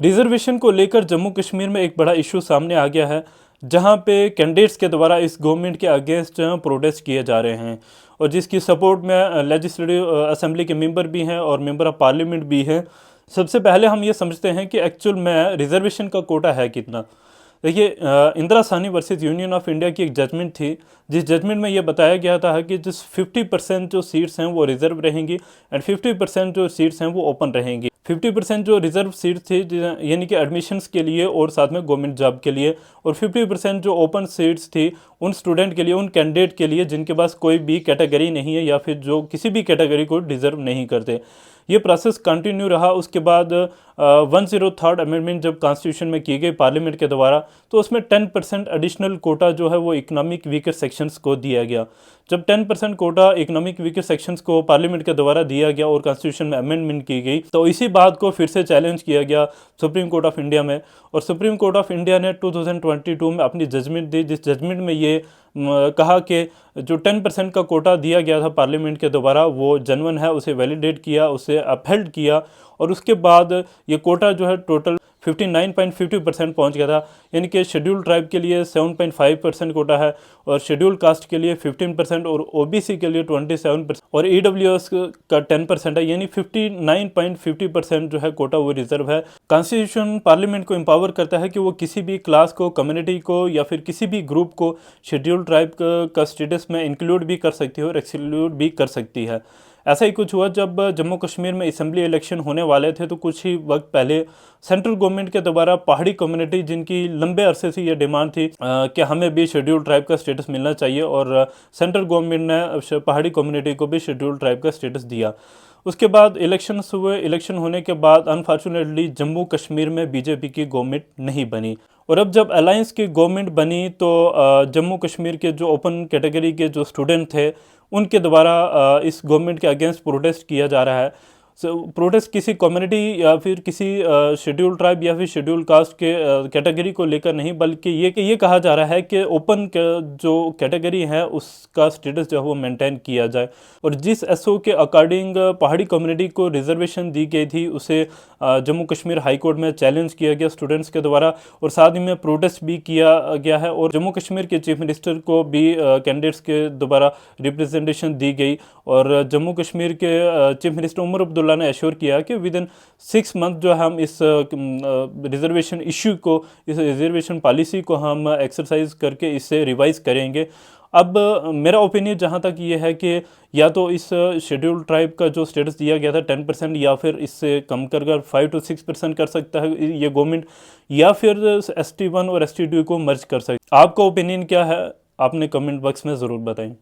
Reservation को लेकर जम्मू कश्मीर में एक बड़ा इशू सामने आ गया है, जहां पे कैंडिडेट्स के द्वारा इस गवर्नमेंट के अगेंस्ट प्रोटेस्ट किए जा रहे हैं और जिसकी सपोर्ट में लेजिस्लेटिव असेंबली के मेंबर भी हैं और मेंबर ऑफ पार्लियामेंट भी हैं। सबसे पहले हम ये समझते हैं कि एक्चुअल में रिजर्वेशन का कोटा है कितना। देखिए, Indira Sahni versus union of India की एक जजमेंट थी, जिस जजमेंट में ये बताया गया था कि जिस 50% जो सीट्स हैं वो रिजर्व रहेंगी एंड 50% जो सीट्स हैं वो ओपन रहेंगी। 50% जो रिजर्व सीट थी यानी कि एडमिशन्स के लिए और साथ में गवर्नमेंट जॉब के लिए, और 50% जो ओपन सीट्स थी उन स्टूडेंट के लिए, उन कैंडिडेट के लिए जिनके पास कोई भी कैटेगरी नहीं है या फिर जो किसी भी कैटेगरी को डिजर्व नहीं करते। ये प्रोसेस कंटिन्यू रहा। उसके बाद 103rd अमेंडमेंट जब कॉन्स्टिट्यूशन में की गई पार्लियामेंट के द्वारा, तो उसमें 10% एडिशनल कोटा जो है वो इकोनॉमिक वीकर सेक्शंस को दिया गया। जब 10% कोटा इकोनॉमिक वीकर सेक्शंस को पार्लियामेंट के द्वारा दिया गया और कॉन्स्टिट्यूशन में अमेंडमेंट की गई, तो इसी बात को फिर से चैलेंज किया गया सुप्रीम कोर्ट ऑफ इंडिया में, और सुप्रीम कोर्ट ऑफ इंडिया ने 2022 में अपनी जजमेंट दी, जिस जजमेंट में ये कहा कि जो 10% का कोटा दिया गया था पार्लियामेंट के द्वारा वो जेन्युइन है, उसे वैलिडेट किया, उसे अपहेल्ड किया, और उसके बाद ये कोटा जो है टोटल 59.50% पहुंच गया था। यानी कि शेड्यूल ट्राइब के लिए 7.5% कोटा है और शेड्यूल कास्ट के लिए 15% और ओबीसी के लिए 27% और ईडब्ल्यूएस का 10% है, यानी 59.50% जो है कोटा वो रिजर्व है। कॉन्स्टिट्यूशन पार्लियामेंट को एम्पावर करता है कि वो किसी भी क्लास को, कम्युनिटी को या फिर किसी भी ग्रुप को शेड्यूल ट्राइब का स्टेटस में इंक्लूड भी कर सकती है और एक्सक्लूड भी कर सकती है। ऐसा ही कुछ हुआ जब जम्मू कश्मीर में असेंबली इलेक्शन होने वाले थे, तो कुछ ही वक्त पहले सेंट्रल गवर्नमेंट के द्वारा पहाड़ी कम्युनिटी, जिनकी लंबे अरसे से ये डिमांड थी कि हमें भी शेड्यूल ट्राइब का स्टेटस मिलना चाहिए, और सेंट्रल गवर्नमेंट ने पहाड़ी कम्युनिटी को भी शेड्यूल ट्राइब का स्टेटस दिया। उसके बाद इलेक्शंस हुए। इलेक्शन होने के बाद अनफॉर्चुनेटली जम्मू कश्मीर में बीजेपी की गवर्नमेंट नहीं बनी, और अब जब अलायंस की गवर्नमेंट बनी तो जम्मू कश्मीर के जो ओपन कैटेगरी के जो स्टूडेंट थे उनके द्वारा इस गवर्नमेंट के अगेंस्ट प्रोटेस्ट किया जा रहा है। प्रोटेस्ट किसी कम्युनिटी या फिर किसी शेड्यूल ट्राइब या फिर शेड्यूल कास्ट के कैटेगरी को लेकर नहीं, बल्कि ये कहा जा रहा है कि ओपन जो कैटेगरी है उसका स्टेटस जो है वो मेंटेन किया जाए, और जिस एसओ के अकॉर्डिंग पहाड़ी कम्युनिटी को रिजर्वेशन दी गई थी उसे जम्मू कश्मीर हाई कोर्ट में चैलेंज किया गया स्टूडेंट्स के द्वारा, और साथ ही में प्रोटेस्ट भी किया गया है, और जम्मू कश्मीर के चीफ मिनिस्टर को भी कैंडिडेट्स के द्वारा रिप्रेजेंटेशन दी गई, और जम्मू कश्मीर के चीफ मिनिस्टर उमर अब्दुल्ला ने एश्योर किया कि विद इन 6 मंथ जो हम इस रिजर्वेशन इश्यू को, इस रिजर्वेशन पॉलिसी को हम एक्सरसाइज करके इसे रिवाइज करेंगे। अब मेरा ओपिनियन जहाँ तक ये है कि या तो इस शेड्यूल ट्राइब का जो स्टेटस दिया गया था 10%, या फिर इससे कम कर 5 to 6% कर सकता है ये गवर्नमेंट, या फिर ST1 और ST2 को मर्ज कर सकती है। आपका ओपिनियन क्या है? आपने कमेंट बॉक्स में ज़रूर बताएं।